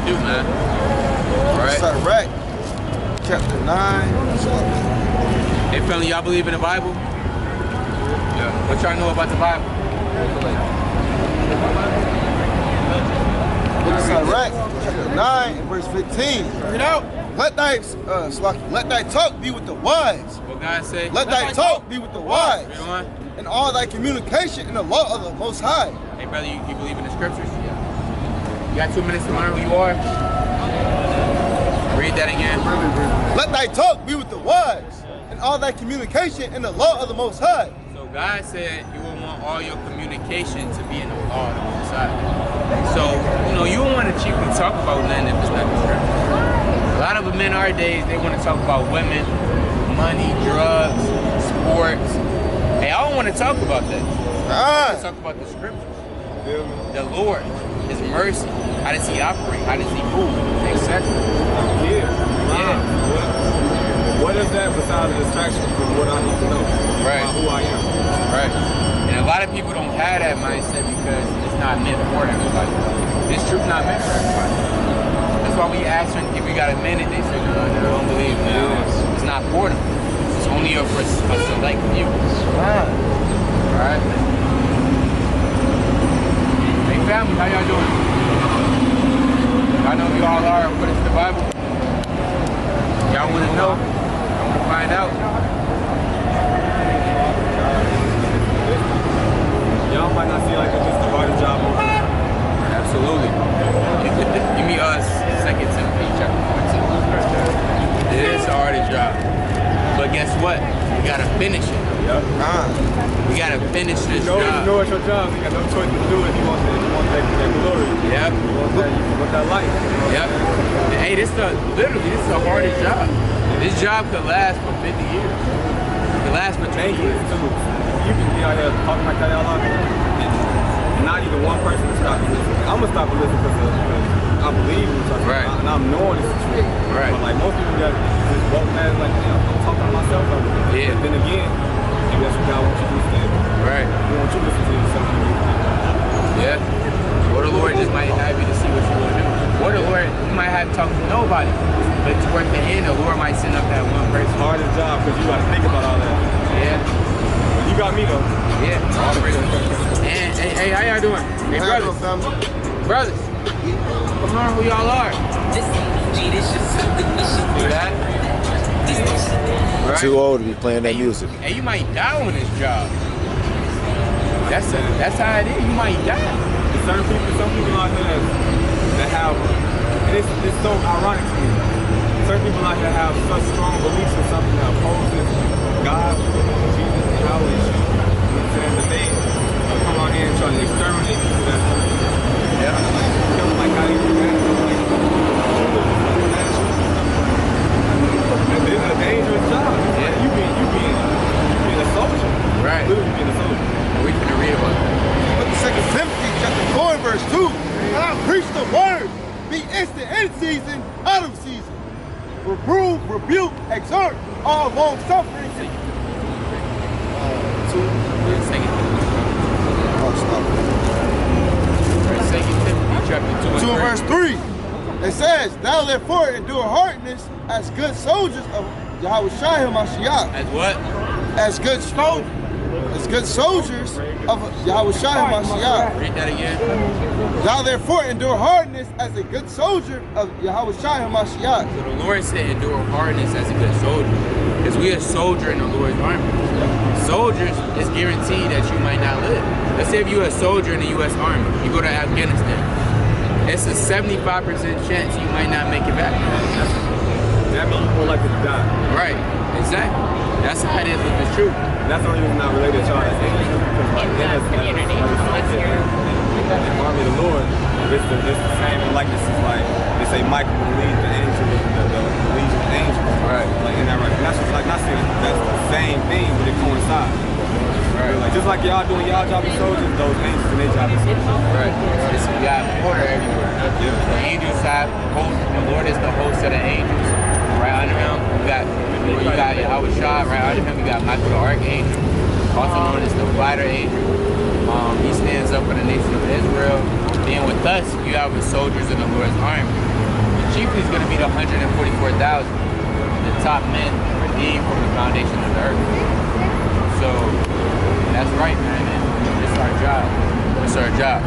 do, man. All right. Sirach, chapter 9. Hey, family, y'all believe in the Bible? Yeah. What y'all know about the Bible? Sirach, chapter 9, and verse 15. Read out. Let thy talk be with the wise. What God say? Let thy talk be with the wise. Read on. And all thy communication in the law of the Most High. Hey, brother, you believe in the scriptures? You got 2 minutes to learn who you are? Read that again. Let thy talk be with the wise, and all thy communication in the law of the Most High. So God said you will want all your communication to be in the law of the Most High. So, you don't want to cheaply talk about nothing if it's not the scripture. A lot of men nowadays, they want to talk about women, money, drugs, sports. Hey, I don't want to talk about that. I want to talk about the scriptures. The Lord, His mercy, how does He operate, how does He move, etc. Yeah. What is that besides a distraction from what I need to know about who I am? Right. And a lot of people don't have that mindset because it's not meant for everybody. This truth not meant for everybody. That's why we ask them if we got a minute, they say, no, they don't believe me. It's not for them. It's only for a select few. Alright. Hey family, how y'all doing? I know who y'all are according to the Bible. Y'all want to know? I want to find out. Y'all might not see like it's just the hardest job on earth. Absolutely. Give me 2 Timothy chapter 14. It is the hardest job. But guess what? We gotta finish it. Yep. We gotta finish this job. You know it's your job. You got no choice to do it. You want that glory. Yep. You want that light. Yep. And hey, this is the hardest job. This job could last for 50 years. It could last for 10 years. You can be out here talking like that a lot. Not even one person to stop and listen. I'm gonna stop and listen because I believe in something. Right. And I'm knowing it's true. Right. But like most people got just walk past like, I'm talking to myself. Yeah. And then again, maybe that's what God wants you to understand. Right. He wants you to listen to yourself. Yeah. Or the Lord just might have you to see what you want to do. Or the Lord, you might have to talk to nobody. But toward the end, the Lord might send up that one person. Hardest job because you gotta think about all that. Yeah. But you got me though. Yeah. And hey, how y'all doing? Hey, brothers. Brothers. Come learn who y'all are. See that? Right? Too old to be playing that music. And you might die on this job. That's how it is. You might die. Some people out here that have, and it's so ironic to me. Certain people out here have such strong beliefs in something that opposes God, Jesus, Yahweh. You know what I'm saying? That they come out here and try to exterminate people that kill them like how they do that. It's a dangerous job. Yeah. You being a soldier. Right. Literally being a soldier. We finna read about that. Look at 2 Timothy chapter 4 and verse 2. And I preach the word, be instant in season, out of season. Reprove, rebuke, exhort, all long suffering. 2. Timothy chapter 2 and verse 3. It says, thou therefore endure hardness as good soldiers of Yahweh HaMashiach. As what? As good soldiers. As good soldiers of Yahweh HaMashiach. Read that again. Thou therefore endure hardness as a good soldier of Yahweh HaMashiach. So the Lord said endure hardness as a good soldier. Because we are a soldier in the Lord's army. Soldiers, it's guaranteed that you might not live. Let's say if you're a soldier in the U.S. Army, you go to Afghanistan. It's a 75% chance you might not make it back. That means you're more likely to die. Right, exactly. That's how it is with the truth. And that's the only reason I'm related to y'all as angels. Because like the army of the Lord, it's the same likeness as like they say Michael will lead the angel, the legion of angels. Right. Like in that right. And that's just like not saying that's the same thing, but it coincides. Right. Like just like y'all doing y'all job as soldiers, those angels and their job as soldiers. Right. We got order everywhere. Yeah. The angels have host. The Lord is the host of the angels. Right under him, you got Yahweh Shah. Right under him, you got Michael the Archangel, also known as the fighter angel. He stands up for the nation of Israel. Then with us, you have the soldiers in the Lord's army. The chief is going to be the 144,000, the top men redeemed from the foundation of the earth. So that's right, man. And it's our job. It's our job.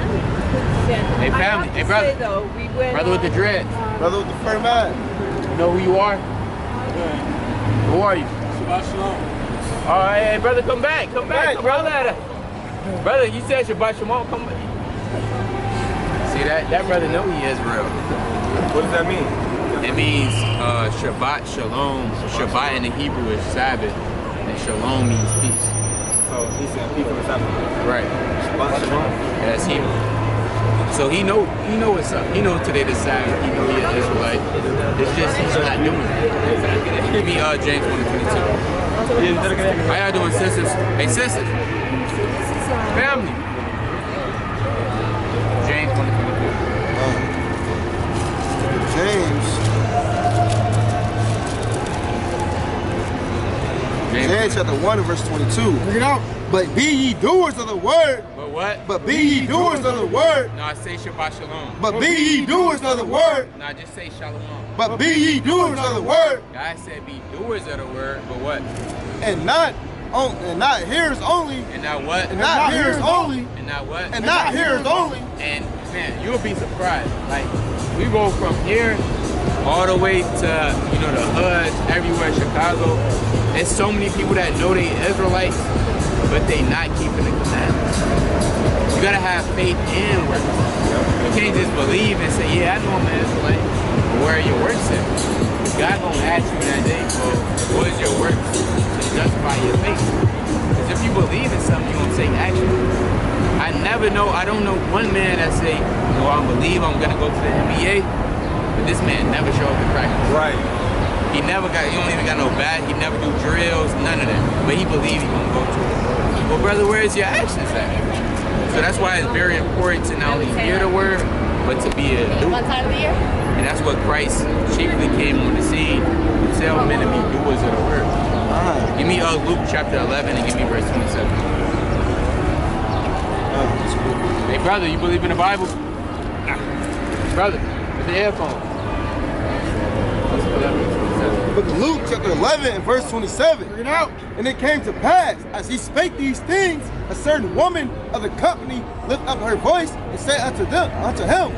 Hey, family. Hey, brother. Brother with the dreads. Brother with the fur man. You know who you are? Who are you? Shabbat shalom. All right, hey, brother, come back. Come back, brother. Brother, you said Shabbat Shalom. Come back. See that? That brother know he is real. What does that mean? It means Shabbat Shalom. Shabbat in the Hebrew is Sabbath, and Shalom means peace. So he said peace on the Sabbath. Right. Shabbat shalom. That's Hebrew. So he know what's up. He knows today the Sabbath. He know he an Israelite. It's just he's not doing it. Give me James 1:22. How y'all doing, sisters? Hey, sisters. Family. James 1:22. James chapter 1 and verse 22. Bring it out. But be ye doers of the word. But what? But be ye doers of the word. No, I say Shabbat Shalom. But be ye doers of the word. No, I just say Shalom. But be ye doers of the word. God said be doers of the word, but what? And not hearers only. And not what? And not hearers only. And not what? And not hearers only. And man, you'll be surprised. Like we go from here all the way to the hoods everywhere, Chicago. There's so many people that know they Israelites, but they not keeping the commandments. You gotta have faith and works. You can't just believe and say, yeah, I know I'm an Israelite. But where are your works at? God gonna ask you that day, well, what is your works to justify your faith? Because if you believe in something, you're gonna take action. I don't know one man that say, I believe I'm gonna go to the NBA, but this man never showed up to practice. Right. He don't even got no bat, he never do drills, none of that. But he believes he's gonna go to it. Well, brother, where's your actions at? So that's why it's very important to not only hear the word, but to be a doer. What time of the year? And that's what Christ chiefly came on the scene to tell men to be doers of the word. Give me Luke chapter 11 and give me verse 27. Hey, brother, you believe in the Bible? Brother, with the headphones. Book of Luke chapter 11 and verse 27. Bring it out. And it came to pass, as he spake these things, a certain woman of the company lifted up her voice and said unto him,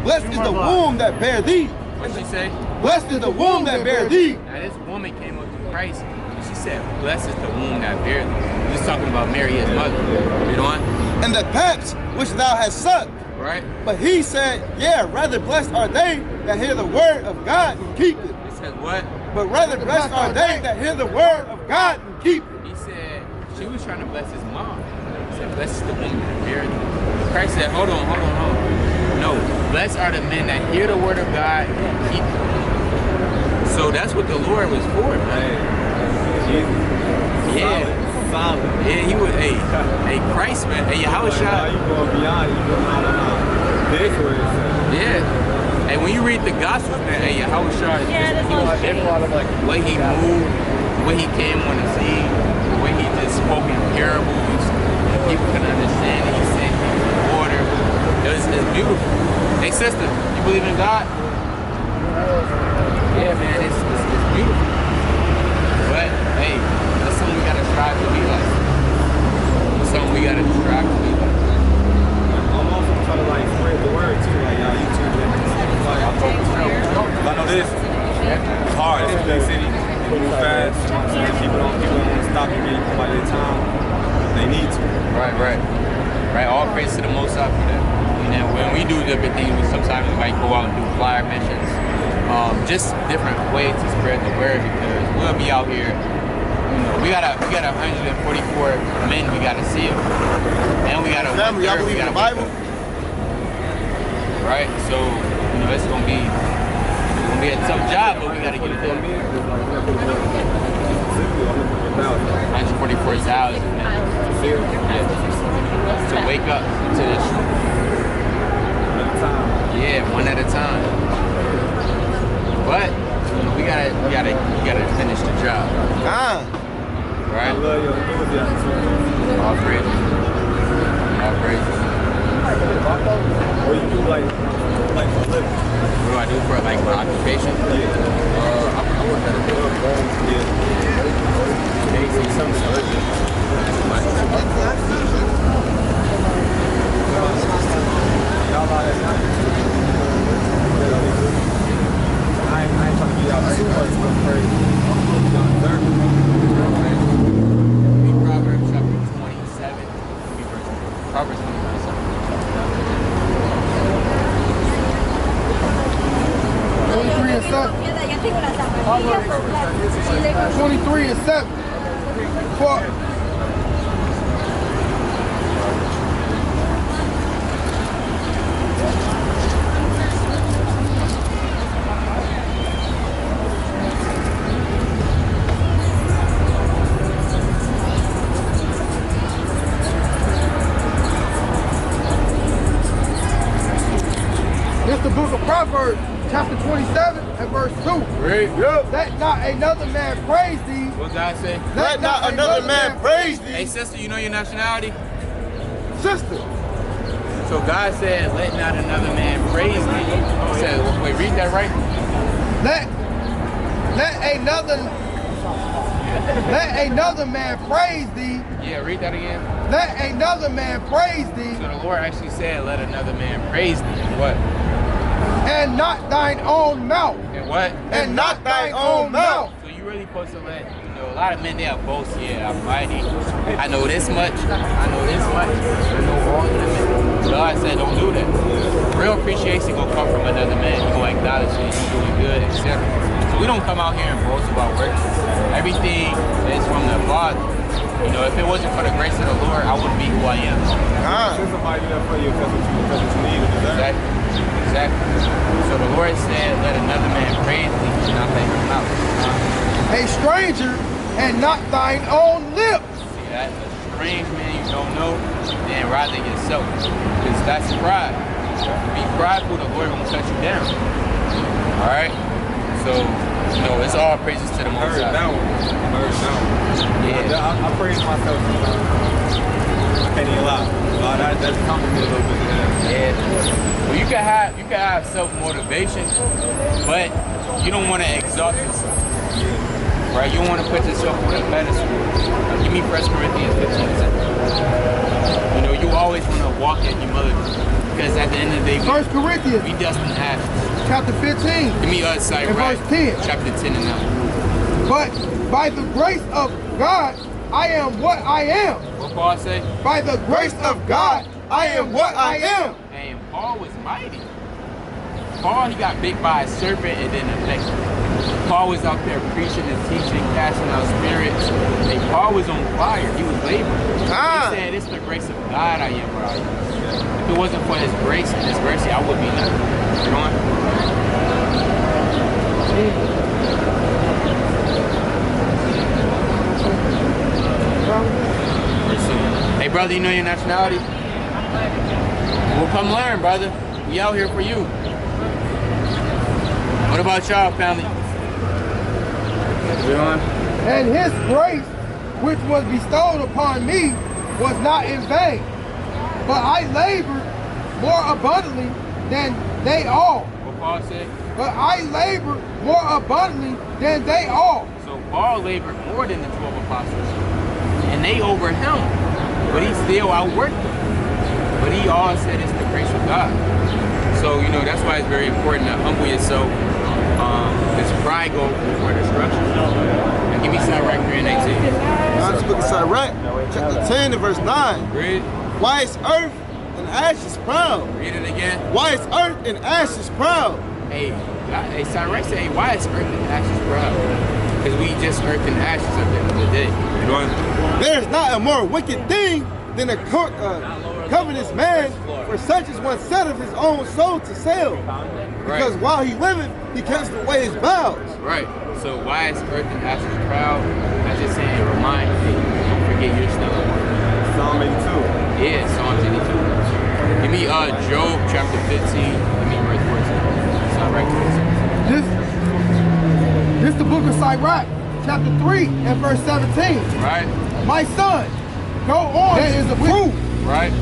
Blessed is the womb that bare thee. What she say? Blessed is the womb that bare thee. Now this woman came up to Christ and she said, blessed is the womb that bare thee. He's talking about Mary, his mother. Read on. And the paps which thou hast sucked. Right? But he said, yeah, rather blessed are they that hear the word of God and keep it. He said what? But rather blessed are they that hear the word of God and keep it. He said, she was trying to bless his mom. He said, blessed is the woman that bare thee. Christ said, hold on. No, blessed are the men that hear the word of God and keep it. So that's what the Lord was for, man. Yeah. Solid. Yeah, he was, hey, Christ, man. Hey, how was shot? You going beyond, you going on big for it. Yeah. Hey, when you read the Gospels, man, hey, how was shot? He was different. The way he moved, the way he came on the scene, the way he just spoke in parables, and people could understand it. He said order. It's beautiful. Hey, sister, you believe in God? Yeah, man, it's beautiful. But, hey, that's something we gotta strive to be like. That's something we gotta strive to be like. I'm also trying to spread the word too, y'all YouTube and I know this. It's hard. It's a big city. People move fast. People don't want to stop and get by their time. They need to. Right. All praise to the Most High for that. And when we do different things, sometimes we might go out and do flyer missions. Just different ways to spread the word because we'll be out here. We got 144 men we gotta seal. And we gotta family, y'all believe in the Bible? Right? So, it's gonna be a tough job, but we gotta get it done. 144,000 men. To wake up to this truth. Yeah, one at a time. But we gotta finish the job. Right? I love your enthusiasm. All praise. What do you do like for a living? What do I do for like my occupation? I work at a club. Yeah. They see some I ain't trying to be out too much, but crazy. Proverbs chapter 27. Proverbs 27. 23 and 7. 23 and 7. For this the book of Proverbs, chapter 27 and verse 2. Great. Yep. Let not another man praise thee. What God say? Let not another man praise thee. Hey sister, you know your nationality? Sister. So God said, let not another man praise thee. He said, wait, read that right? Let another man praise thee. Yeah, read that again. Let another man praise thee. So the Lord actually said, let another man praise thee. What? And not thine own mouth. And what? And not thine own mouth. So you really supposed to let, a lot of men, they have boast. Yeah, I'm mighty. I know this much. I know this much. I know all of them. God said, don't do that. Real appreciation gonna come from another man. He gonna acknowledge that you're doing good, etc. So we don't come out here and boast about works. Everything is from the Father. If it wasn't for the grace of the Lord, I wouldn't be who I am. Send somebody there for you because what you need and deserve. Exactly. So the Lord said, let another man praise thee, and not thank him out. A stranger and not thine own lips. See that? A strange man you don't know, then rather yourself. Because that's pride. Be prideful, the Lord won't cut you down. Alright? So, it's all praises to the Most High. Heard that one. Yeah. I praise myself sometimes. I can't even lie. That's complicated a little bit. Yeah. Well, you can have self-motivation, but you don't want to exalt yourself. Right? You don't want to put yourself on a pedestal. Give me 1 Corinthians 15:7. You always want to walk in humility. Because at the end of the day, 1 Corinthians, we dust in ashes. chapter 15. Give me site right. Verse 10. Chapter 10 and 9. But by the grace of God, I am what I am. What Paul say? By the grace of God, I am what I am. And Paul was mighty. Paul, he got bit by a serpent and didn't affect him. Paul was out there preaching and teaching, casting out spirits. And Paul was on fire. He was laboring. He said, it's the grace of God I am what I am. If it wasn't for his grace and his mercy, I would be nothing. You know what? Hey brother, you know your nationality? Well, come learn, brother. We out here for you. What about y'all, family? You on? And his grace, which was bestowed upon me, was not in vain. But I labored more abundantly than they all. What Paul said? But I labored more abundantly than they all. So Paul labored more than the 12 apostles. And they over him. But he still outworked them. But he all said it's the grace of God. So, that's why it's very important to humble yourself. This pride go before destruction. Now give me Sirach 3 and 18. Now this book of Sirach, chapter 10 and verse 9. Read. Why is earth and ashes proud? Read it again. Why is earth and ashes proud? Hey, Sirach say, why is earth and ashes proud? Because we just earth and ashes at the end of the day. There is not a more wicked thing than a covetous man, for such as one setteth his own soul to sell. Because while he liveth, he casts away his vows. Right. So why is earth and ashes proud? I just saying, remind you, don't forget your stuff. Psalm 82. Yeah, Psalm 82. Give me Job chapter 15. Give me verse 14. Sirach 14. This the book of Sirach, chapter 3 and verse 17. Right. My son, go on. That is the proof. Right.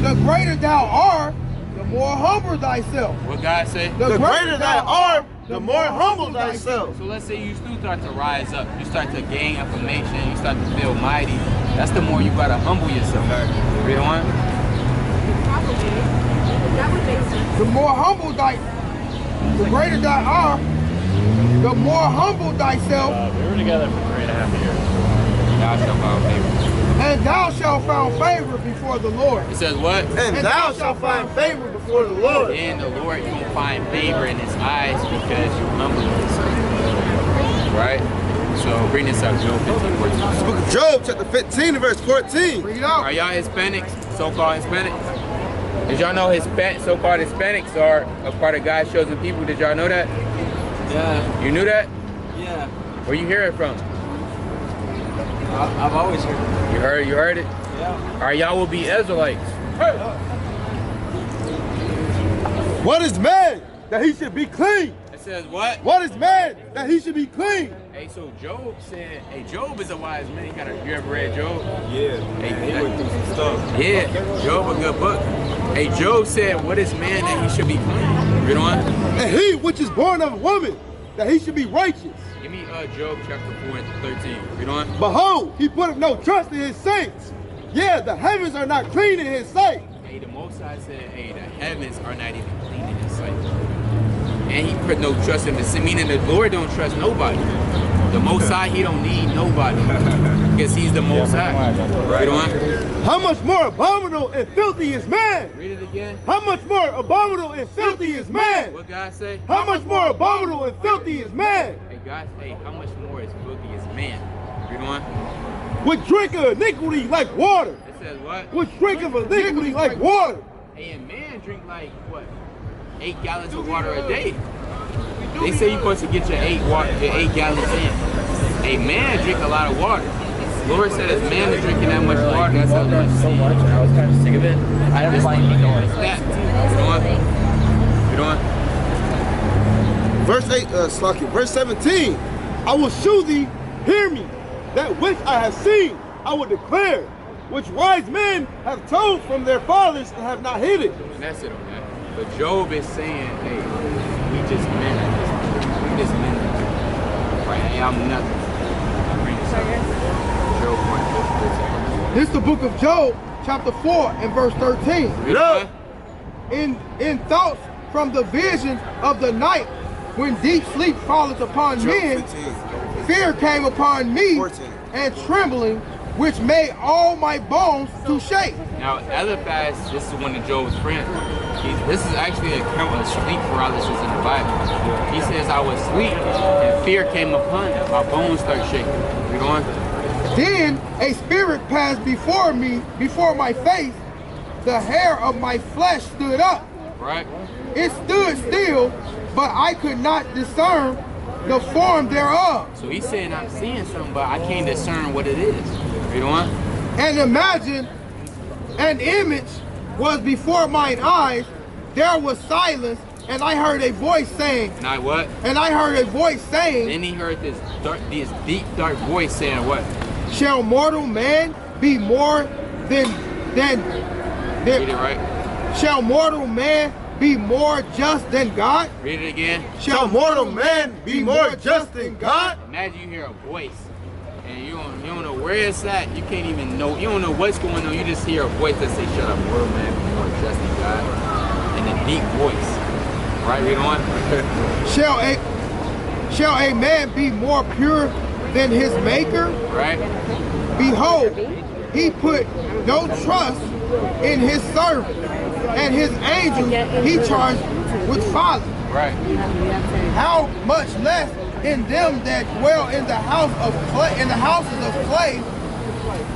the greater thou art, the more humble thyself. What God say? The greater thou art, the more humble thyself. So let's say you still start to rise up. You start to gain information. You start to feel mighty. That's the more you gotta humble yourself. Read on. The more humble the greater thou art, the more humble thyself. We were together for 3.5 years. Thou shalt find favor. And thou shalt find favor before the Lord. It says what? And thou shalt find favor before the Lord. In the Lord, you're gonna find favor in His eyes because you humble yourself. Right? So bring this up, Job 15:14. This book of Job, chapter 15, and verse 14. Read it out. Are y'all Hispanics? So-called Hispanics? Did y'all know so-called Hispanics are a part of God's chosen people? Did y'all know that? Yeah, You knew that? yeah. Where you hear it from? I've always heard it. You heard it? Yeah. All right, y'all will be Israelites. What is man that he should be clean? It says what? What is man that he should be clean? Hey, so Job said, hey, Job is a wise man. You ever read Job? Yeah. Hey, He went through some stuff. Yeah, Job, a good book. Hey, Job said, what is man that he should be clean? Read on. And he which is born of a woman, that he should be righteous. Give me Job chapter 4 and 13. Read on. Behold, he put no trust in his saints. Yeah, the heavens are not clean in his sight. Hey, the Most High said, hey, the heavens are not even clean in His sight. And He put no trust in the sin, meaning the Lord don't trust nobody. The Most High, He don't need nobody because He's the Most High. Read on. How much more abominable and filthy is man? Read it again. How much more abominable and filthy is man? What God say? How much more abominable and filthy is man? Hey, God say, how much more is filthy is man? Read on. Which drink of iniquity like water. It says what? Which drink of iniquity like water. Hey, and man drink like, what? 8 gallons of water a day. They say you're supposed to get your 8 gallons in. A man drink a lot of water. Lord said as man is drinking that much water, that's how much So much, and I was kind of sick of it. I didn't find it going. that. Read on. Verse 8, verse 17. I will shew thee, hear me, that which I have seen, I will declare, which wise men have told from their fathers and have not hid it. And that's it on that. But Job is saying, hey, we just men at this point. We just men at this point. Right? Hey, I'm nothing. I bring this up. Job 1:13. This is the book of Job, chapter 4 and verse 13. Read on. In thoughts from the vision of the night, when deep sleep falleth upon men, fear came upon me, 14. and trembling, which made all my bones to shake. Now, Eliphaz, this is one of Job's friends. This is actually an account of sleep paralysis in the Bible. He says, I was asleep and fear came upon me. My bones start shaking. Read on. Then a spirit passed before me, before my face. The hair of my flesh stood up. Right? It stood still, but I could not discern the form thereof. So he's saying I'm seeing something, but I can't discern what it is. Read on. And imagine an image was before mine eyes. There was silence, and I heard a voice saying, And I what? and I heard a voice saying, Then he heard this deep, dark voice saying what? shall mortal man be more than Read it right. shall mortal man be more just than God? Read it again. Shall mortal man be more just than God? Imagine you hear a voice, and you don't know where it's at. You can't even know. You don't know what's going on. You just hear a voice that says, "Shut up, mortal man, be more just than God," and a deep voice. Right? Read on. Shall a man be more pure than his maker? Right? Behold, he put no trust in his servant, and his angels he charged with folly. Right. How much less in them that dwell in the house of clay, in the houses of clay,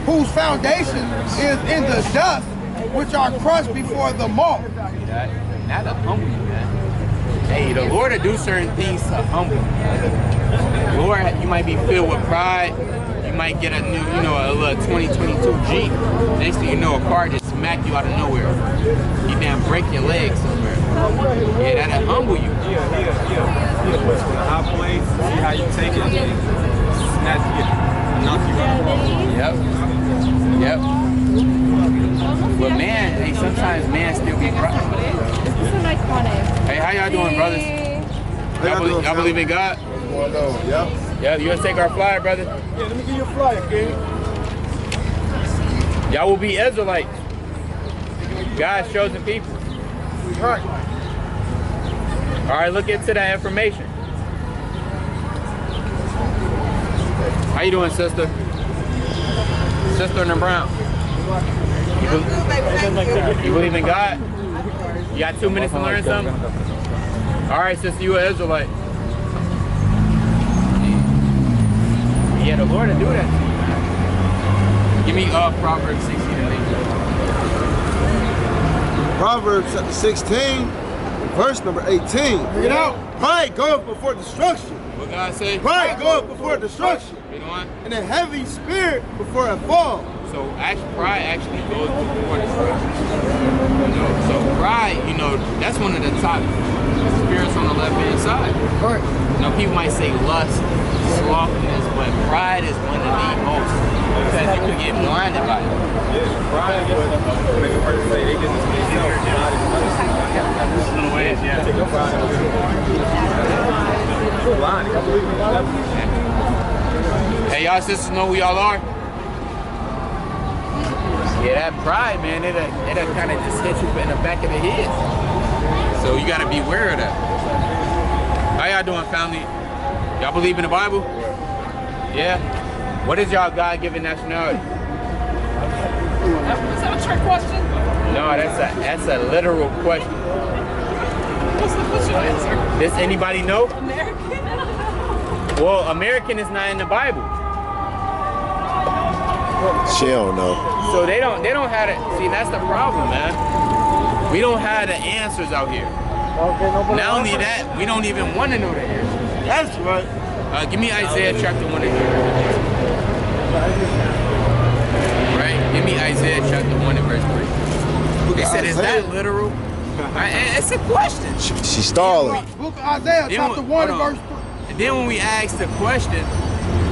whose foundation is in the dust, which are crushed before the moth. See that? Now to humble you, man. Hey, the Lord will do certain things to humble you. Lord, you might be filled with pride. You might get a new, a little 2022 Jeep. Next thing you know, a car just smack you out of nowhere. You damn break your leg somewhere. Yeah, that'll humble you. Yeah. Put you in a high place, see how you take it, snatch you, knock you out. Yep. But man, hey, sometimes man still be pride. This is iconic. Hey, how y'all doing, brothers? Y'all believe in God? Yeah. Yeah, you gonna take our flyer, brother? Yeah, let me give you a flyer, kid. Y'all will be Israelites. God's chosen people. Right. All right, look into that information. How you doing, sister? Sister in the brown. You believe in God? You got 2 minutes to learn something? All right, sister, you an Israelite. Yeah, the Lord will do that to you, man. Give me Proverbs 16 and 8. Proverbs chapter 16, verse number 18. Bring it out. Pride goeth before destruction. What God say? Pride goeth before destruction. You know what? And a heavy spirit before a fall. So pride actually goes before destruction. You know, so pride, you know, that's one of the top spirits on the left-hand side. Right. You know, people might say lust, slothfulness, but pride is one of the most, because you can get blinded by it. Yeah, pride is what make a person say they didn't speak self. Pride is Little ways, yeah. take your pride away. You're blind. I believe in God. Hey, y'all sisters know who y'all are? Yeah, that pride, man, it'll kind of just hit you in the back of the head. So you gotta be aware of that. How y'all doing, family? Y'all believe in the Bible? Yeah? What is y'all God-given nationality? Is that a trick question? No, that's a literal question. What's your answer? Does anybody know? American? Well, American is not in the Bible. She don't know. So they don't have it. See, that's the problem, man. We don't have the answers out here. Not only that, we don't even want to know the answers. That's right. Give me Isaiah chapter 1 again. Right? Give me Isaiah chapter 1 and verse 3. They said, is that literal? It's a question. She stalling. Book of Isaiah, Then chapter when- 1 and hold verse on. 3. And then when we ask the question,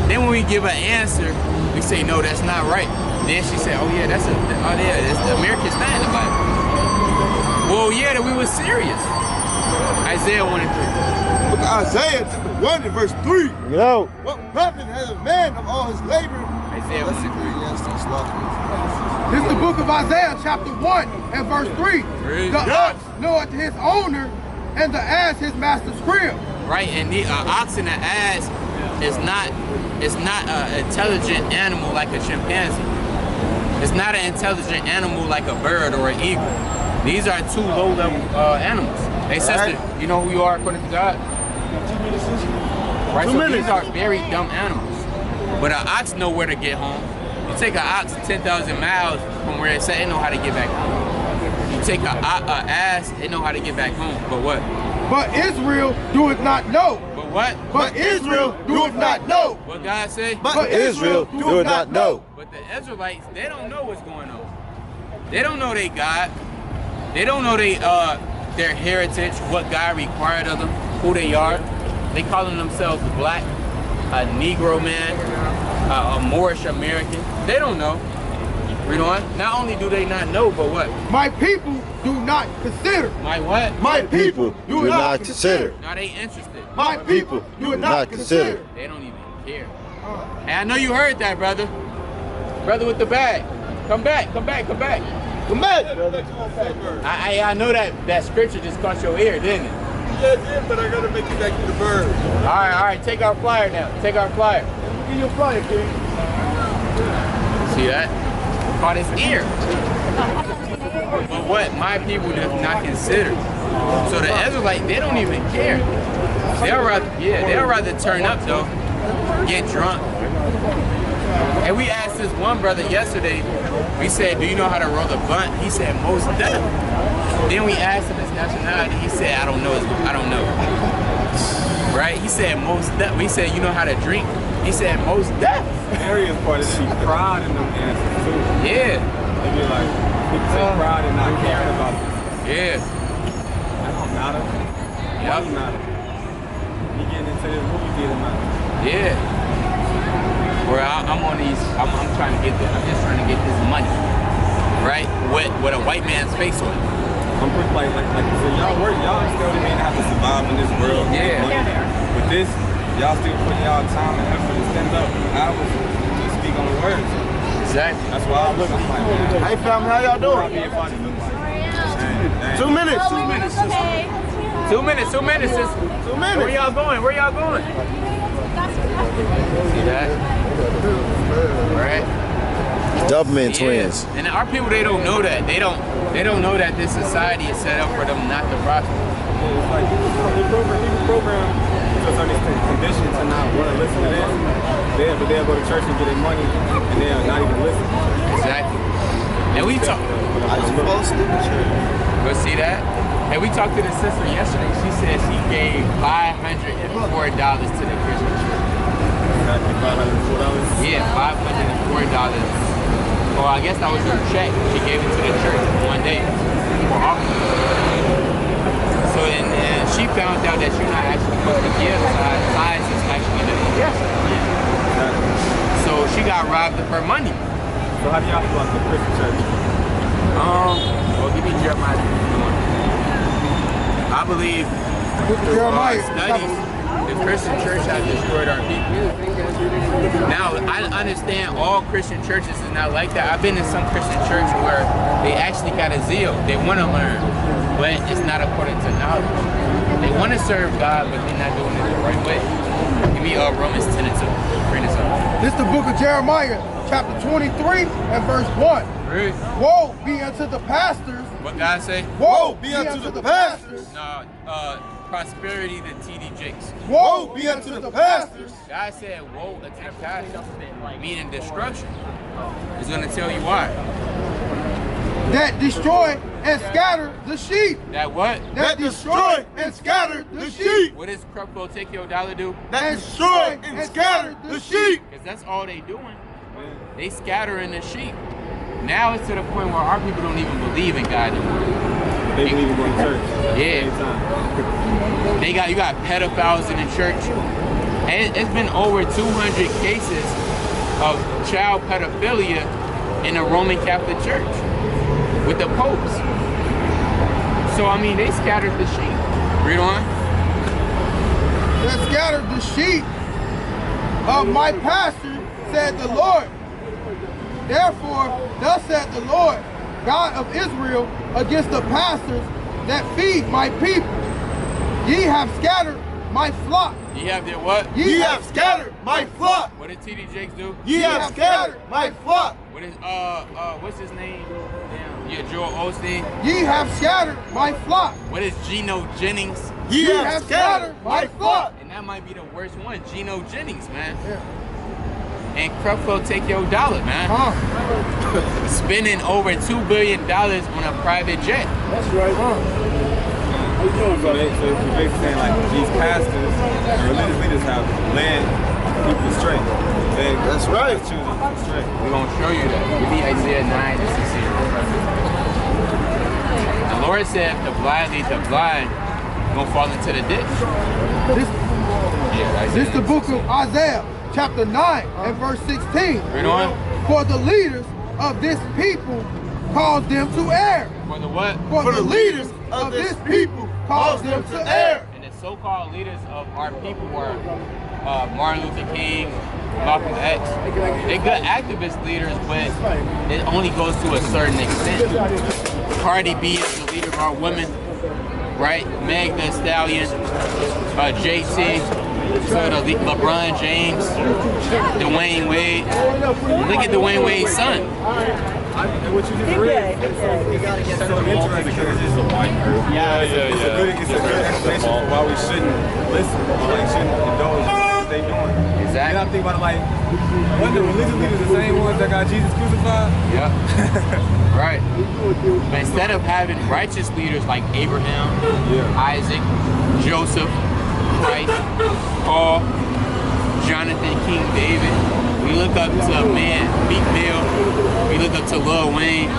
then when we give an answer, we say, no, that's not right. Then she said, oh yeah, that's the American's not in the Bible. Well, yeah, that we were serious. Isaiah 1 and 3. Book of Isaiah chapter 1 and verse 3. You know. What profit has a man of all his labor? Isaiah 1 and 3. This is the book of Isaiah, chapter 1 and verse 3. Read. The ox knoweth his owner, and the ass his master's crib. Right, and the ox and the ass is not an intelligent animal like a chimpanzee. It's not an intelligent animal like a bird or an eagle. These are two low-level animals. Hey, sister, you know who you are according to God? Right, so these are very dumb animals. But an ox know where to get home. You take an ox 10,000 miles from where it's at, they know how to get back home. You take an ass, they know how to get back home. But what? But Israel doeth not know. But what? But Israel doeth not know. What God say? But Israel do not know. But the Israelites, they don't know what's going on. They don't know they God. They don't know their heritage, what God required of them, who they are. They calling themselves black, a Negro man, a Moorish American. They don't know. Read on. Not only do they not know, but what? My people do not consider. My what? My people do not consider. Now they interested. My people do not consider. They don't even care. And I know you heard that, brother. Brother with the bag. Come back, come back, come back. Come back, brother. I know that scripture just caught your ear, didn't it? Yes, yeah, but I gotta make it back to the bird. All right, take our flyer now. Take our flyer. Give you a flyer, kid. See that? Caught his ear. But what my people do not consider. So the Israelites, they don't even care. They'll rather turn up though, get drunk. And we asked this one brother yesterday, we said, do you know how to roll a blunt? He said, most deaf. Then we asked him his nationality, he said, I don't know. Right? He said, most deaf. We said, you know how to drink? He said, most deaf. Areas part is the pride in them answers too. Yeah. They be like, people say pride and not caring about this. Yeah. That don't matter. Yep. Money matter. You getting into this movie theater matter. Yeah. Where I I'm on these. I'm trying to get this. I'm just trying to get this money, right? With a white man's face on it. I'm pretty like you said, y'all still the men have to survive in this world. Yeah. With this, y'all still putting y'all time and effort to stand up hours to speak on the words. Exactly. That's why I look. I'm like, man, Hey family, how y'all doing? being funny look like. 2 minutes. 2 Oh, minutes. okay. 2 minutes. 2 minutes. 2 Where minutes. y'all going? Where y'all going? See that? All right. Doublemint Yeah. twins. And our people, they don't know that. They don't know that this society is set up for them not to prosper. It's like people program to a certain extent conditioned to not want to listen to this. But they'll go to church and get their money and they'll not even listen. Exactly. And we talk. I just fall asleep in church. Go see that? And we talked to the sister yesterday. She said she gave $504 to the Christian church. Exactly, $504. Yeah, $504. Well, I guess that was her check. She gave it to the church one day for offering. So and she found out that you're not actually supposed to give tithes. It's actually the investment. So she got robbed of her money. So how do y'all feel about the Christian church? Well, give me Jeremiah. I believe through Jeremiah. studies, the Christian church has destroyed our people. Now, I understand all Christian churches is not like that. I've been in some Christian church where they actually got a zeal. They want to learn, but it's not according to knowledge. They want to serve God, but they're not doing it the right way. Give me Romans 10 and 2. Bring this up. This is the book of Jeremiah, chapter 23 and verse 1. Read. Woe be unto the pastors. What God say? Woe be unto the pastors. No, prosperity to TD Jakes. Woe be unto the pastors. God said, woe unto the pastors, meaning destruction. He's going to tell you why. That destroy and scatter the sheep. That what? That destroy and scatter the sheep. What does Creflo Take Your Dollar do? That destroy and scatter the sheep. Because that's all they doing. They scattering the sheep. Now it's to the point where our people don't even believe in God anymore. They believe in going to church. Yeah. You got pedophiles in the church. And it's been over 200 cases of child pedophilia in the Roman Catholic Church with the popes. So I mean, they scattered the sheep. Read on. That scattered the sheep of my pasture, said the Lord. Therefore, thus said the Lord, God of Israel, against the pastors that feed my people. Ye have scattered my flock. Ye have their what? Ye have scattered my flock. What did TD Jakes do? Ye have scattered my flock. What is what's his name? Damn. Yeah, Joel Osteen. Ye have scattered my flock. What is Geno Jennings? Ye have scattered my flock. And that might be the worst one, Geno Jennings, man. Yeah. And Creflo Take Your Dollar, man. Spending over $2 billion on a private jet. That's right, So you're basically saying like these pastors and religious leaders have led people astray. That's right. Choosing astray. We're going to show you that. Give me Isaiah 9 to 16. The Lord said, if the blind lead the blind, you're going to fall into the ditch. This is the book of Isaiah, chapter 9 and verse 16. Read on. For the leaders of this people cause them to err. For the what? For the leaders of this people cause them to err. And the so-called leaders of our people were Martin Luther King, Malcolm X. They're good activist leaders, but it only goes to a certain extent. Cardi B is the leader of our women, right? Meg Thee Stallion, JT, so the LeBron James, Dwayne Wade. Look at Dwayne Wade's son. And what you just read, it's so interesting because it's just a white group. It's a good explanation for why we shouldn't listen, or like shouldn't indulge in what they doing. Exactly. And I think about it like, what the religious leaders the same ones that got Jesus crucified? Yep. Right. But instead of having righteous leaders like Abraham, Isaac, Joseph, Christ, Paul, Jonathan, King David, we look up to a man, Meek Mill, we look up to Lil Wayne,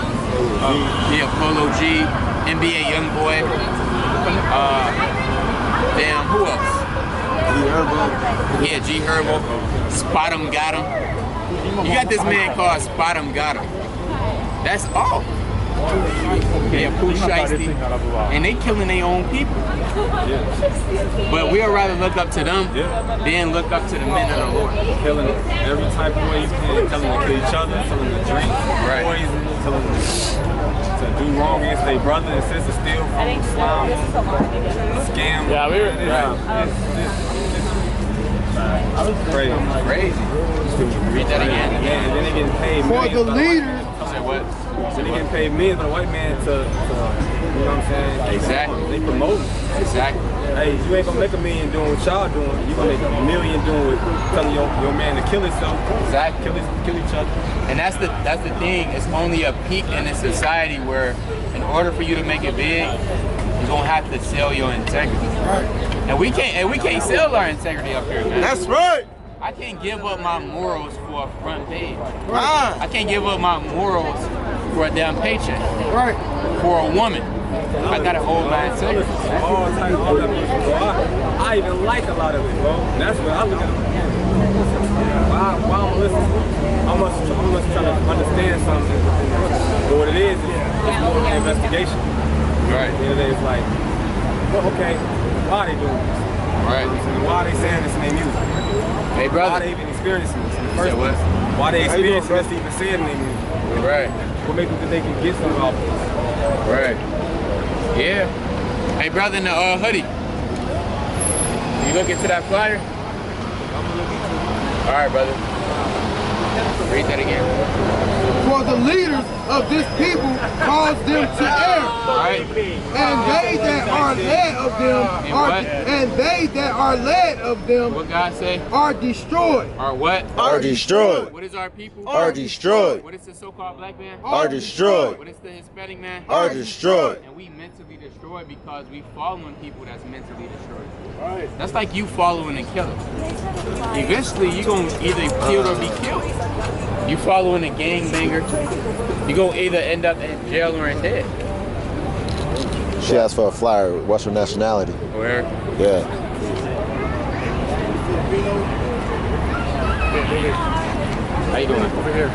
Polo G, NBA Youngboy, damn, who else? G Herbo. Yeah, G Herbo, Spot 'em, got him. You got this man called Spot'em Got 'em. That's all. They are Pooh Shiesty, and they killing their own people. But we'll rather look up to them than look up to the men of the Lord. Killing every type of way you can, telling them to kill each other, telling them to drink poison, telling them to do wrong against their brother and sister, steal from them, slime them, scam. Yeah, we were. It's crazy. Crazy. Read that again. And then they getting paid For millions the by leaders. Say what? So they getting paid millions by the white man to, you know what I'm saying? Exactly. They promoting. Exactly. Hey, you ain't gonna make $1 million doing what y'all doing. You gonna make $1 million doing what, telling your man to kill himself. Exactly. Kill each other. And that's the thing. It's only a peak in a society where, in order for you to make it big, you're gonna have to sell your integrity. And we can't sell our integrity up here, man. That's right. I can't give up my morals for a front page. Ah. I can't give up my morals for a damn paycheck. Right. For a woman. I gotta hold my integrity. All type of that music, bro. I even like a lot of it, bro. And that's where I look at it. Why I'm listening? I'm just trying to understand something. But what it is more of an investigation. Right. At the end of the day, it's like, well, okay, why they doing this? Right. Why they saying this in their music? Hey, Why brother. they even experiencing this in the Say first what? place? Why they experiencing this to even say it in their music? Right. What makes them think they can get something off of this? Right. Yeah. Hey, brother in the hoodie. You look into that flyer? All right, brother. Read that again. For the leaders of this people cause them to err. Right. And they that are led of them What God say? are destroyed. Are what? Are destroyed. What is our people? Are destroyed. What is the so-called black man? Are destroyed. What is the Hispanic man? Are destroyed. And we mentally destroyed because we following people that's mentally destroyed. Right. That's like you following a killer. Eventually, you're going to either kill or be killed. You following a gangbanger, you're going to either end up in jail or in dead. She asked for a flyer. What's her nationality? Where? Yeah. How you doing? Over here.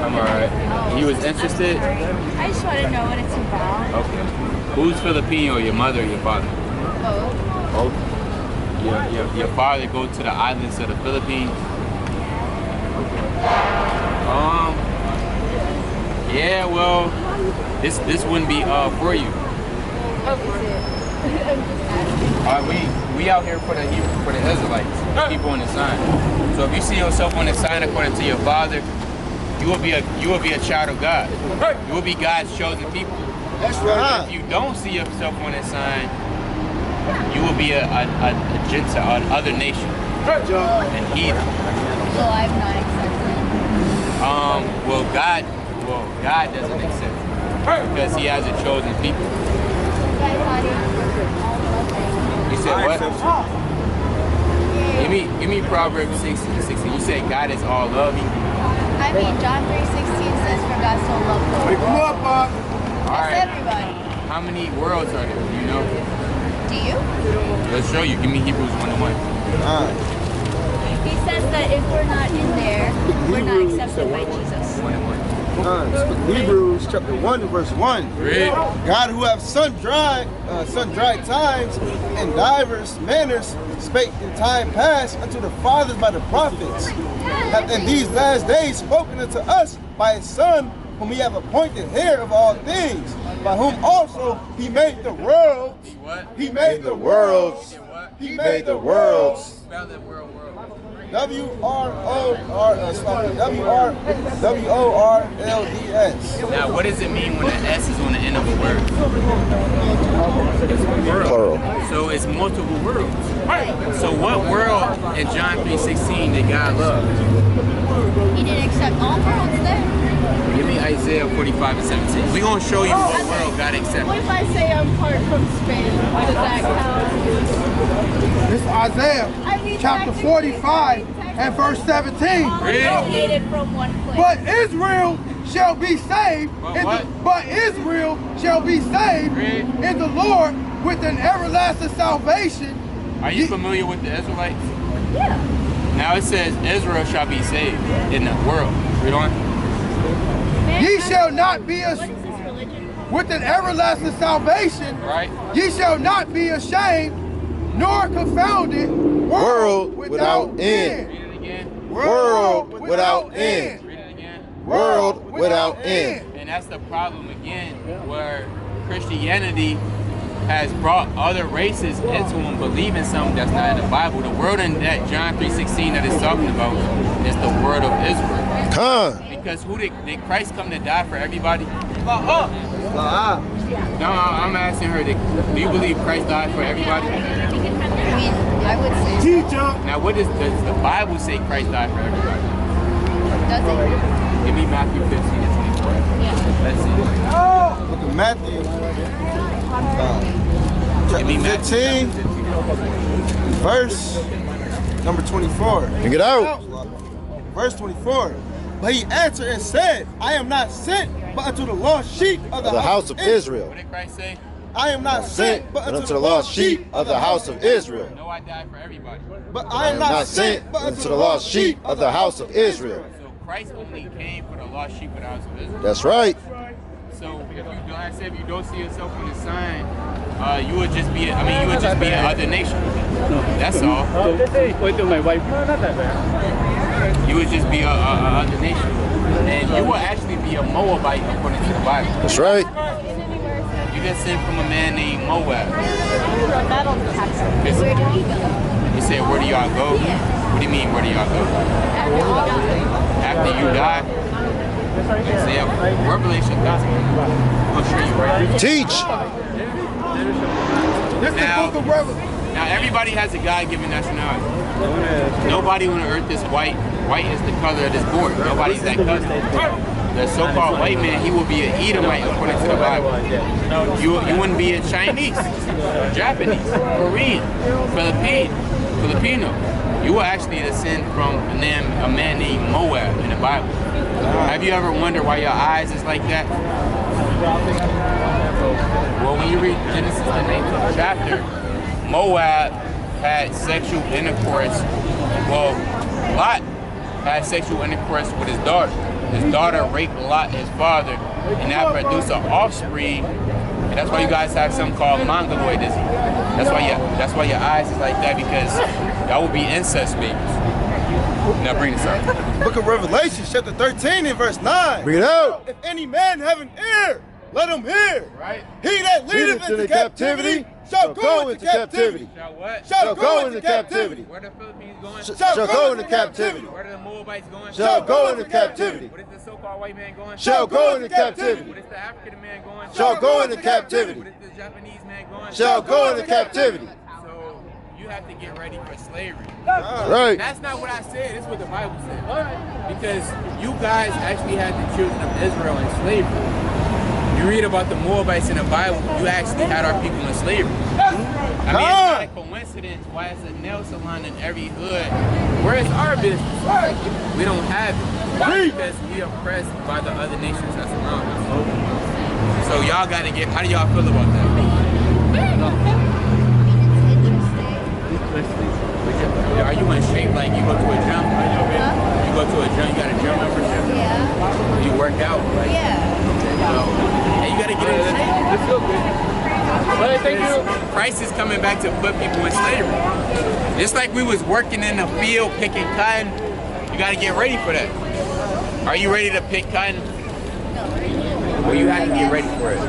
I'm alright. You was interested? I just want to know what it's about. Okay. Who's Filipino, your mother or your father? Oh. Your father go to the islands of the Philippines? Yeah, well, this wouldn't be for you. We out here for the Israelites, the people on the sign. So if you see yourself on the sign according to your father, you will be a child of God. You will be God's chosen people. That's right. If you don't see yourself on that sign, you will be a Gentile, other nation, an heathen. So I'm not accepted. God doesn't accept it because He has a chosen people. You said what? Give me Proverbs 16:16. You said God is all loving. I mean, John 3:16 says, "For God so loved the Wake world." them up, Bob. All That's right. everybody. How many worlds are there? Do you know? Do you? Let's show you. Give me Hebrews 1:1. He says that if we're not in there, we're not accepted by Jesus. 1:1. Hebrews chapter 1 verse 1. Read. God who have sundry times and divers manners spake in time past unto the fathers by the prophets, hath in these last days spoken unto us by his Son, whom he have appointed heir of all things, by whom also he made the worlds. He what? He made the worlds. He what? He made the worlds. Spell that world. W-R-O-R-L-D-S. Now, what does it mean when the S is on the end of a word? It's a world. Plural. So it's multiple worlds. So what world in John 3:16 did God love? He didn't accept all worlds there. Give me Isaiah 45:17. We're going to show you what world God accepted. What if I say I'm part from Spain? Does that count? This is Isaiah chapter 45 and verse 17. Located from one place. But Israel shall be saved. But Israel shall be saved Read. in the Lord with an everlasting salvation. Are you familiar with the Israelites? Yeah. Now it says Israel shall be saved in the world. Read on. Ye shall not be What is this religion? with an everlasting salvation. Right? Ye shall not be ashamed, nor confounded, World without end. Read it again. World without end. Read it again. World without end. And that's the problem again, where Christianity has brought other races into and believing something that's not in the Bible. The word in that John 3:16 that it's talking about is the word of Israel. Come. Because who did Christ come to die for everybody? No, I'm asking her, do you believe Christ died for everybody? I mean, I would say. Now what does the Bible say Christ died for everybody? Does it? Give me Matthew 15 and 24. Yeah. Let's see. Look at Matthew. Give me Chapter Matthew 15, verse number 24. Bring it out. Verse 24. But he answered and said, I am not sent but unto the lost sheep of The house of Israel. What did Christ say? I am not sent But unto the lost sheep of the house of Israel. No, I died for everybody. But I am not sent but unto the lost sheep of the house of Israel. So Christ only came for the lost sheep of the house of Israel. That's right. So if you don't, I said, if you don't see yourself on the sign, you would just be, you would just be another nation. That's all. Wait till my wife. No, not that bad. You would just be a other nation. And you will actually be a Moabite according to the Bible. That's right. You get sent from a man named Moab. Where do we go? You say, where do y'all go? What do you mean, where do y'all go? After you die? Say, Revelation gospel. I'll show you right. Teach. This is the book of Revelation. Now everybody has a God-given nationality. Nobody on the earth is white. White is the color of this board. Nobody's that color. The so-called white man, he will be an Edomite according to the Bible. You wouldn't be a Chinese, Japanese, Korean, Filipino. You will actually descend from a man named Moab in the Bible. Have you ever wondered why your eyes is like that? Well, when you read Genesis the 19th chapter, Moab had sexual intercourse. Well, Lot had sexual intercourse with his daughter. His daughter raped Lot, his father, and that produced an offspring. And that's why you guys have something called mongoloidism. That's why your eyes is like that, because that would be incest babies. Now bring this up. Book of Revelation, chapter 13 and verse 9. Bring it out. If any man have an ear, let him hear. Right? He that leadeth into captivity shall go into captivity. Shall what? Shall go into captivity. Where the Philippines going? Shall go into captivity. Where the Moabites going? Shall go into captivity. What is the so-called white man going? Shall go into captivity. What is the African man going? Shall go into captivity. What is the Japanese man going? Shall go into captivity. So you have to get ready for slavery. Right. That's not what I said. It's what the Bible said. Because you guys actually had the children of Israel in slavery. You read about the Moabites in the Bible, you actually had our people in slavery. I mean, it's not a coincidence why it's a nail salon in every hood. Where's our business? We don't have it. Why? Because we are oppressed by the other nations that's around us. So y'all gotta get, how do y'all feel about that? Are you in shape like you go to a gym? You go to a gym, you got a gym membership? Yeah. You work out? Like, and you gotta get in shape. Let's go, good. Well, thank you. Christ is coming back to put people in slavery. Just like we was working in the field picking cotton, you gotta get ready for that. Are you ready to pick cotton? Well, you have to get ready for it.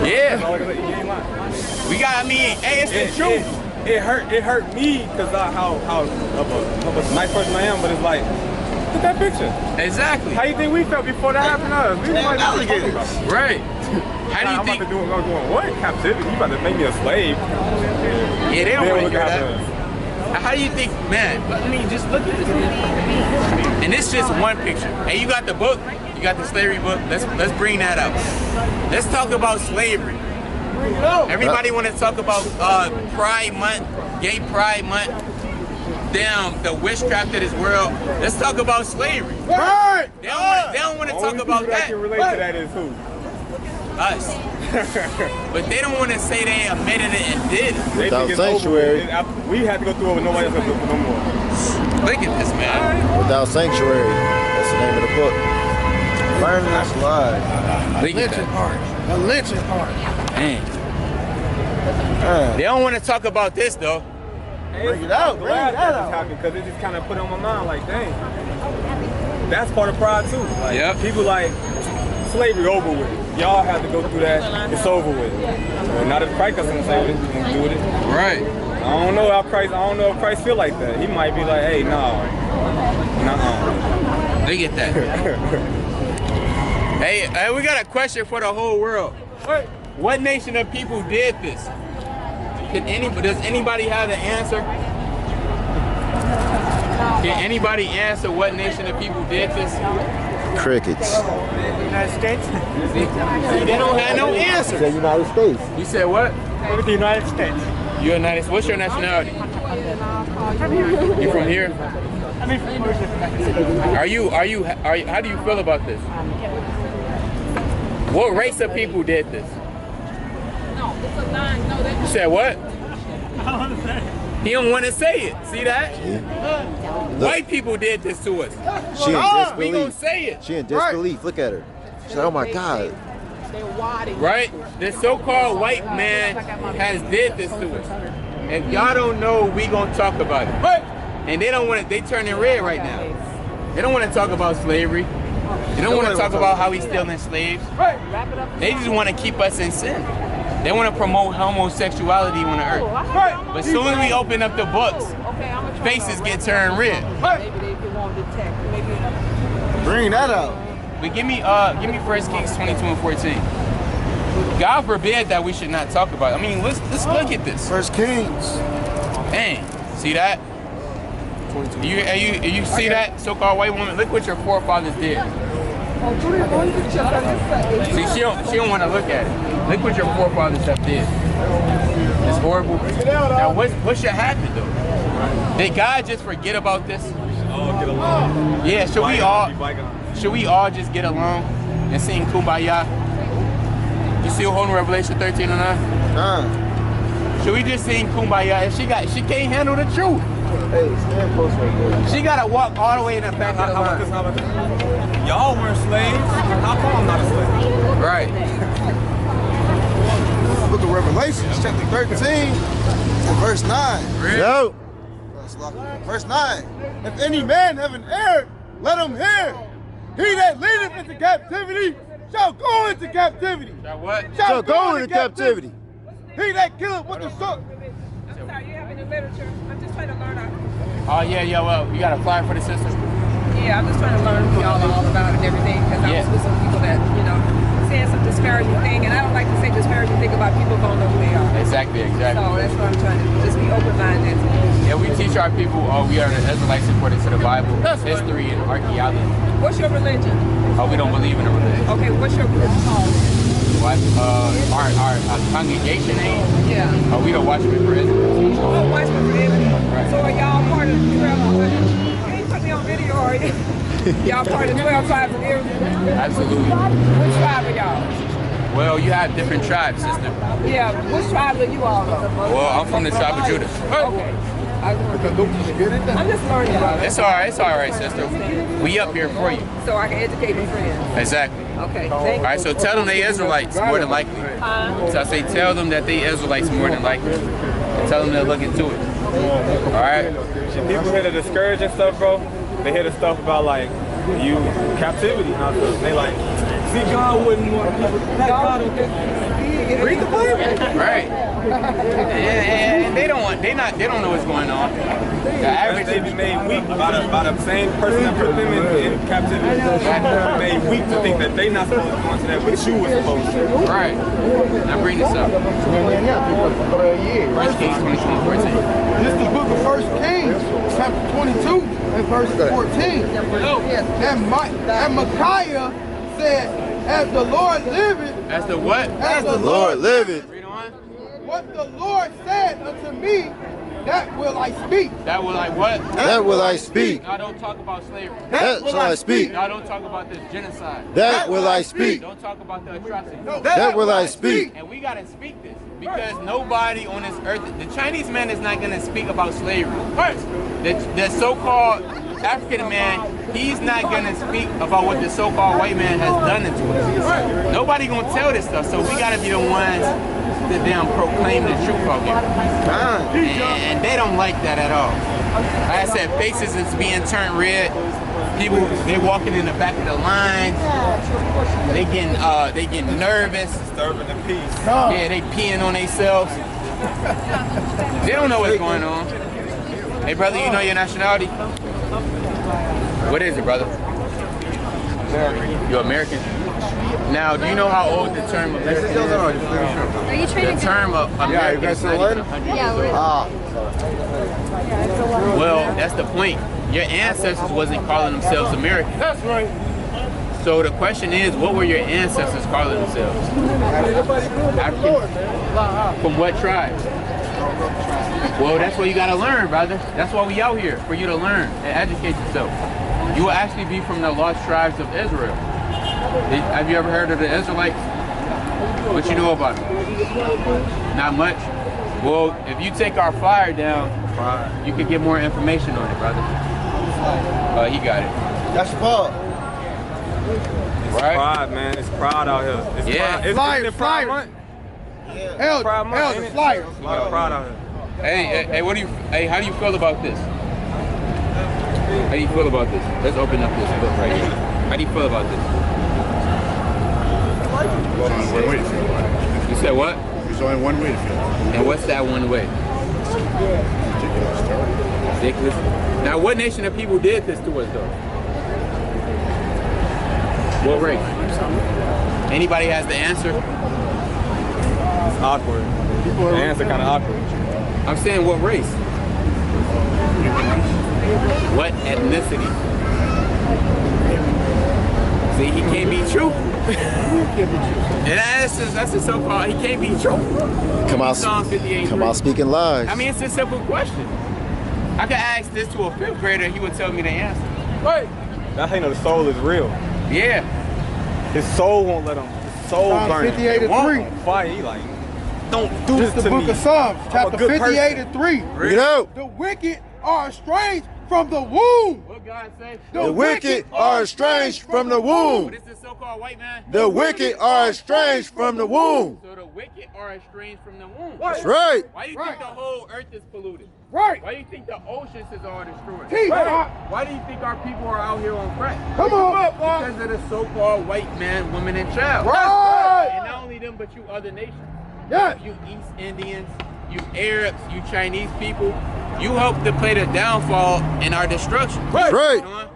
Yeah. We got, hey, it's the truth. It hurt me because how of a nice person I am, but it's like, look at that picture. Exactly. How you think we felt before that happened to us? We didn't want to get it. Right. How do you I'm think? about to do what? Captivity? You about to make me a slave? Yeah, they don't Then want to look hear at that. us. How do you think, man? I mean, just look at this. And this is just one picture. Hey, you got the book? You got the slavery book? Let's bring that up. Let's talk about slavery. Everybody want to talk about Pride Month, Gay Pride Month. Damn, the witchcraft of this world. Let's talk about slavery. Right. They don't want to talk about Only people that. that can relate to that is who? us. But they don't want to say they admitted it and did it. They Without think it's over sanctuary. with. We had to go through it with nobody else to go through no more. Look at this, man. Without sanctuary. That's the name of the book. Learn this life. Look at Lynching that. part. A lynching part. Man. They don't want to talk about this, though. Bring it out. Bring Glad it that out. just happened because it just kind of put it on my mind like, dang. That's part of pride too. Like, Yep. people like, slavery over with. Y'all have to go through that. It's over with. Well, not if Christ doesn't say it, do with it. Right. I don't know how Christ. I don't know if Christ feel like that. He might be like, hey, no, nuh-uh. Look at that. Hey, we got a question for the whole world. What nation of people did this? Does anybody have the answer? Can anybody answer what nation of people did this? Crickets. United States. See, they don't have no answer. The United States. You said what? The United States. You're United. What's your nationality? You from here? I mean, How do you feel about this? What race of people did this? You said what? He don't want to say it. See that? White people did this to us. She in We gonna disbelief. say it. She in disbelief. Look at her. She's like, oh my God. Right? The so-called white man has did this to us. If y'all don't know, we gonna talk about it. And they don't want it. They turning red right now. They don't want to talk about slavery. They don't want to talk about how he's stealing slaves. They just want to keep us in sin. They want to promote homosexuality on the earth. But soon as we open up the books, faces get turned red. Bring that out. But give me 1 Kings 22 and 14. God forbid that we should not talk about it. I mean, let's look at this. First Kings. Dang, see that? You see that so-called white woman? Look what your forefathers did. See, she don't want to look at it. Look what your forefathers have did. It's horrible. Now, what should happen though? Did God just forget about this? Oh, get along. Yeah, should we all just get along and sing Kumbaya? You still holding Revelation 13 or not? Should we just sing Kumbaya? If she can't handle the truth. Hey, stand close right there. She gotta walk all the way in the back of the How about this? line. How about this? Y'all weren't slaves. How come I'm not a slave? Right. Book of Revelation, chapter 13, and verse 9. Yo. Verse 9. If any man have an ear, let him hear. He that leadeth into captivity shall go into captivity. Now what? So go into captivity. He that killeth with the sword. I'm sorry, you have any literature? I'm just trying to learn. Oh yeah. Well, you got a flyer for the sister. Yeah, I'm just trying to learn y'all all about it and everything because I was with some people that, saying some disparaging thing, and I don't like to say disparaging thing about people who don't know who they are. Exactly. So that's what I'm trying to do, just be open-minded. Yeah, we teach our people, we are the Israelites according to the Bible, history, and archaeology. What's your religion? We don't believe in a religion. Okay, what's your religion called? What? Our congregation name? Yeah. We don't Watchmen for Israel. Oh, Watchmen for Israel. Right. So are y'all part of the 12 tribes? You ain't put me on video, are you? Y'all part of the 12 tribes of Israel? Absolutely. Which tribe are y'all? Well, you have different tribes, sister. Yeah, which tribe are you all of? Well, I'm from the tribe of Judah. Okay. I'm just learning about it. It's all right, sister. We up here for you. So I can educate my friends. Exactly. Okay, All thank you. right, so tell them they Israelites more than likely. So I say tell them that they Israelites more than likely. And tell them to look into it. All right? People hear the discouraging stuff, bro. They hear the stuff about like you captivity and all stuff. They like, see, God wouldn't want people. Read the Bible. Right. And they don't know what's going on. The average They be made weak by the same person that put them in captivity. They're made weak to think that they not supposed to go into that, but you was supposed to. Right. Now bring this up. 1 Kings 22:14. This is the book of 1 Kings, chapter 22, and verse 14. And Micaiah said, as the Lord liveth, As the what? as the Lord liveth. Read on. what the Lord said unto me, That will I speak. That will I what? That will I speak. Now don't talk about slavery. That shall I speak. Now don't talk about this genocide. That will I speak. Don't talk about the atrocities. That will I speak. And we gotta speak this because nobody on this earth, the Chinese man is not gonna speak about slavery. First, the so-called African man, he's not gonna speak about what the so-called white man has done to us. Nobody gonna tell this stuff, so we gotta be the ones that damn proclaim the truth out here. And they don't like that at all. Like I said, faces is being turned red. People, they walking in the back of the lines. They getting nervous. Disturbing the peace. Yeah, they peeing on themselves. They don't know what's going on. Hey, brother, you know your nationality? What is it, brother? American. You're American? Now, do you know how old the term American is? Are you trying The to term of American is not even 100 years Yeah, old. we're Well, that's the point. Your ancestors wasn't calling themselves American. That's right. So the question is, what were your ancestors calling themselves? African? From what tribe? Well, that's what you gotta learn, brother. That's why we out here, for you to learn and educate yourself. You will actually be from the lost tribes of Israel. Have you ever heard of the Israelites? What you know about them? Not much. Well, if you take our flyer down, you can get more information on it, brother. He got it. That's Paul. Right? Pride, man. It's pride out here. It's Yeah. pride. It's Flyer, Pride flyer. Month. Elder, Pride Month, elder, ain't it? flyer. A lot of pride out here. Hey, what do you? Hey, how do you feel about this? How do you feel about this? Let's open up this book right here. How do you feel about this? You said what? There's only one way to feel. And what's that one way? Ridiculous. Now, what nation of people did this to us, though? What race? Anybody has the answer? It's awkward. The answer kind of awkward. I'm saying what race? What ethnicity? See, he can't be true. And that's the so-called, he can't be true. Come out, Psalm 58. come out speaking lies. I mean, it's a simple question. I could ask this to a 5th grader, he would tell me the answer. Right. That's how you know the soul is real. Yeah. His soul won't let him. His soul Psalm burning. 58 and 3. Fire. He like, don't do This this is the to book me. of Psalms, I'm a chapter good 58 person. and 3. Read it out. The wicked are estranged from the womb. What God say? The wicked are estranged from the womb. What is this so-called white man? The wicked are estranged from the womb. So the wicked are estranged from the womb. That's right. Why do you think the whole earth is polluted? Right. Why do you think the oceans is all destroyed? Teach, Bob. Why do you think our people are out here on crack? Come on. Because of the so-called white man, woman, and child. Right. And not only them, but you other nations. Yes. You East Indians, you Arabs, you Chinese people, you help to play the downfall in our destruction. That's right. You know?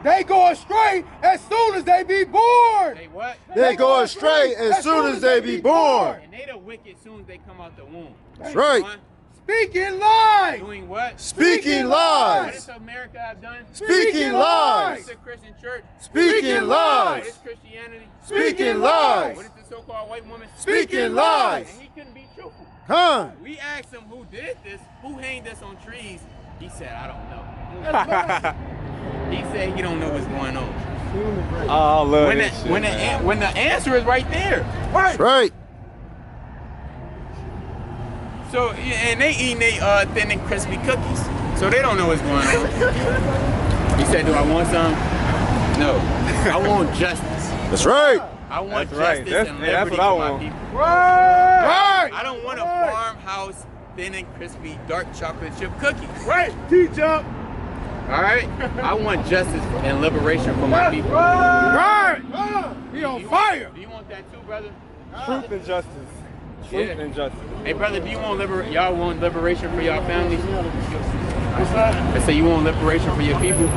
They go astray as soon as they be born. They what? They go astray as soon as they be born. And they the wicked soon as they come out the womb. That's right. Speaking lies. Doing what? Speaking What lies. does America have done? Speaking What lies. is the Christian church? Speaking What lies. is Christianity? Speaking lies. What is the so-called white woman? Speaking lies. And he couldn't be truthful. Huh? We asked him who did this, who hanged us on trees. He said, I don't know. He said he don't know what's going on. Oh, I love When the, this shit, when, the, man. when the answer is right there. That's right. So, and they eating they thin and crispy cookies. So they don't know what's going on. He said, do I want some? No. I want justice. That's right. I want That's right. justice That's- and yeah, that's liberty what I for my want. people. Right. I don't want a farmhouse, thin and crispy, dark chocolate chip cookie. Right. Teach up. All right? I want justice and liberation for my people. Right. He on fire. Do you want that too, brother? Truth and justice. Truth Yeah. and justice. Hey, brother, do you want y'all want liberation for y'all families? I say you want liberation for your people?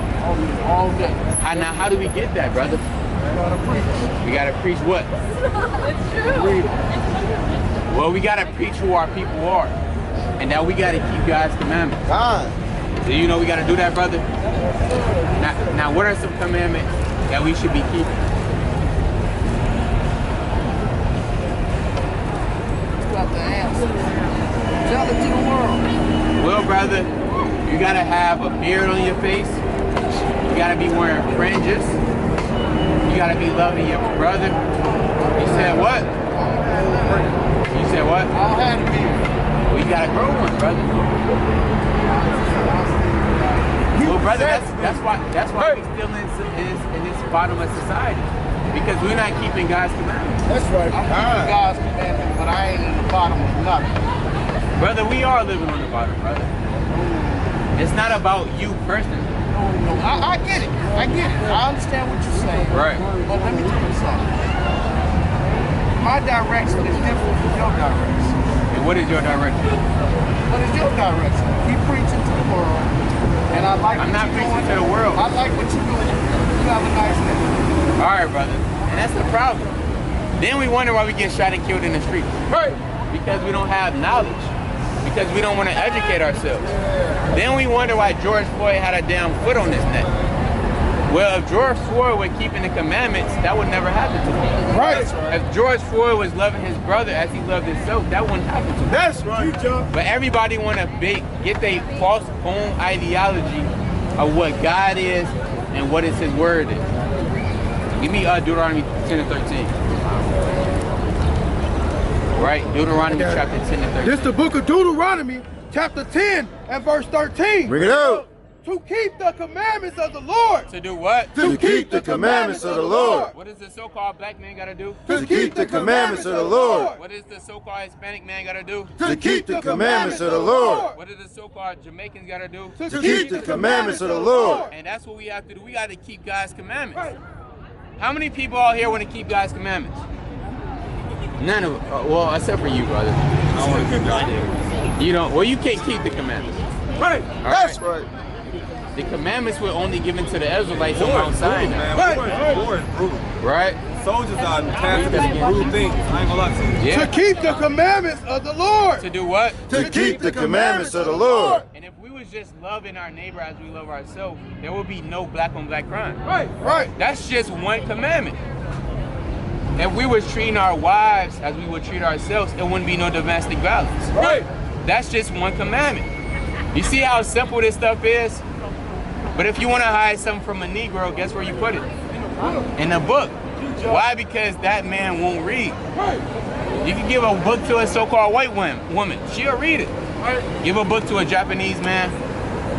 All day. Now, how do we get that, brother? We gotta preach what? Well, we gotta preach who our people are. And now we gotta keep God's commandments. God. Do you know we gotta do that, brother? Now what are some commandments that we should be keeping? Got the answer. Tell it to the world. Well, brother, you gotta have a beard on your face. You gotta be wearing fringes. You gotta be loving your brother. You said what? You said what? I don't have a beard. Well, you gotta grow one, brother. Well, brother, that's why we're still in this bottom of society. Because we're not keeping God's commandments. That's right. I'm keeping God's commandments, but I ain't in the bottom of nothing. Brother, we are living on the bottom, brother. It's not about you personally. No, I get it. I get it. I understand what you're saying. Right. But let me tell you something. My direction is different from your direction. And what is your direction? What is your direction? We preaching to the world. And I like I'm what not you're preaching doing. to the world. I like what you're doing. You have a nice day. All right, brother. And that's the problem. Then we wonder why we get shot and killed in the street. Right. Because we don't have knowledge. Because we don't want to educate ourselves. Then we wonder why George Floyd had a damn foot on his neck. Well, if George Floyd were keeping the commandments, that would never happen to him. Right. If George Floyd was loving his brother as he loved himself, that wouldn't happen to him. That's right. But everybody want to get their false own ideology of what God is and what is His Word is. Give me Deuteronomy 10 and 13. Right, Deuteronomy chapter 10 and 13. This is the book of Deuteronomy, chapter 10 and verse 13. Bring it out. To keep the commandments of the Lord. To do what? To keep the commandments of the Lord. What does the so-called black man got to do? To keep the commandments of the Lord. What does the so-called Hispanic man got to do? To keep the commandments of the Lord. What does the so-called Jamaicans got to do? To keep the commandments of the Lord. And that's what we have to do. We got to keep God's commandments. How many people out here want to keep God's commandments? None of them. Well, except for you, brother. I want to keep God. You don't. Well, you can't keep the commandments. Right. That's right. The commandments were only given to the Israelites on Mount Sinai. War is brutal. Right? Soldiers are tasked to do brutal things. I ain't gonna lie to you. Yeah. To keep the commandments of the Lord. To do what? To keep the commandments of the Lord. And if we was just loving our neighbor as we love ourselves, there would be no black on black crime. Right. Right. That's just one commandment. If we was treating our wives as we would treat ourselves, it wouldn't be no domestic violence. Right. That's just one commandment. You see how simple this stuff is? But if you want to hide something from a Negro, guess where you put it? In the book. Why? Because that man won't read. You can give a book to a so-called white woman. She'll read it. Give a book to a Japanese man.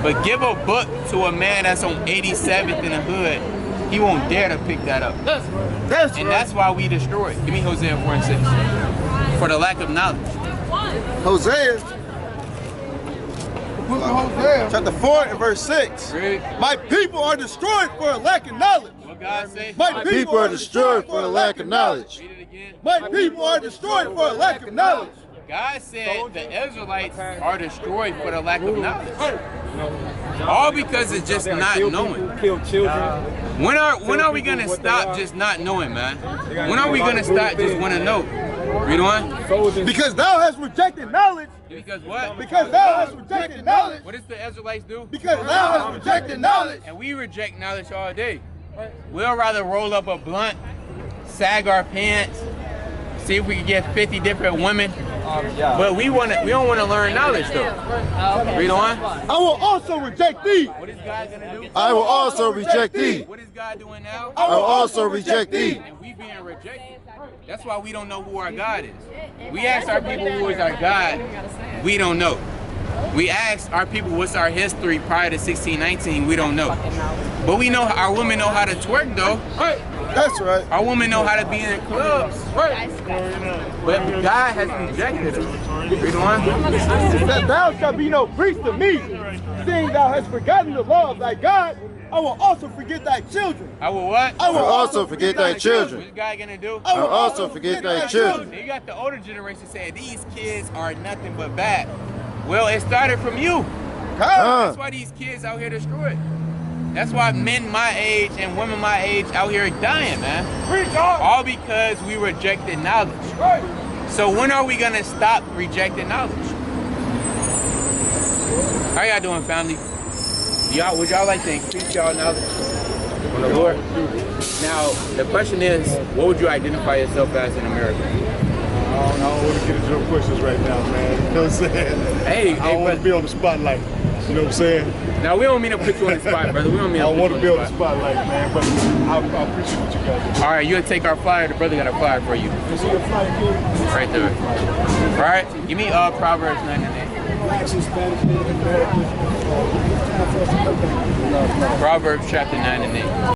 But give a book to a man that's on 87th in the hood, he won't dare to pick that up. And that's why we destroy it. Give me Hosea 4 and 6. For the lack of knowledge. Hosea Book of Hosea. chapter 4 and verse 6. Read. My people are destroyed for a lack of knowledge. What God say? My People are destroyed for the lack of knowledge. Read it again. My people are destroyed for a lack of knowledge. God said the Israelites are destroyed for the lack of knowledge. All because it's just not knowing. Kill children. When are we gonna stop just not knowing, man? When are we gonna stop just wanna know? Read on. Soldiers. Because thou hast rejected knowledge. Because what? Because thou hast rejected knowledge. What does the Israelites do? Because thou hast rejected knowledge. And we reject knowledge all day. We'll rather roll up a blunt, sag our pants, see if we can get 50 different women. But we don't want to learn knowledge though. Read on. I will also reject thee. What is God gonna do? I will also reject thee. What is God doing now? I will also reject thee. And we being rejected. That's why we don't know who our God is. We ask our people who is our God, we don't know. We ask our people what's our history prior to 1619, we don't know. But we know our women know how to twerk though. That's right. Our women know how to be in clubs. But God has rejected us. Read on. That thou shalt be no priest to me, seeing thou hast forgotten the law of thy God. I will also forget thy children. I will what? I I will also forget thy children. What's God gonna do? I will also forget thy children. You got the older generation saying these kids are nothing but bad. Well, it started from you. That's why these kids out here destroyed. That's why men my age and women my age out here dying, man. All because we rejected knowledge. So when are we gonna stop rejecting knowledge? How y'all doing, family? Would y'all like to increase y'all knowledge on the Lord? Now, the question is, what would you identify yourself as in America? don't want to get into your questions right now, man. You know what I'm saying? Hey, I don't want to be on the spotlight. You know what I'm saying? Now, we don't mean to put you on the spot, brother. We don't mean I to don't put want you to be on on the the spot. spotlight, man, but I appreciate what you guys do. All right, you'll take our flyer. The brother got a flyer for you. You see the flight here? Right there. All right, give me Proverbs 9 and 8. Blacks and Spanish, Native Americans. Proverbs chapter 9 and 8.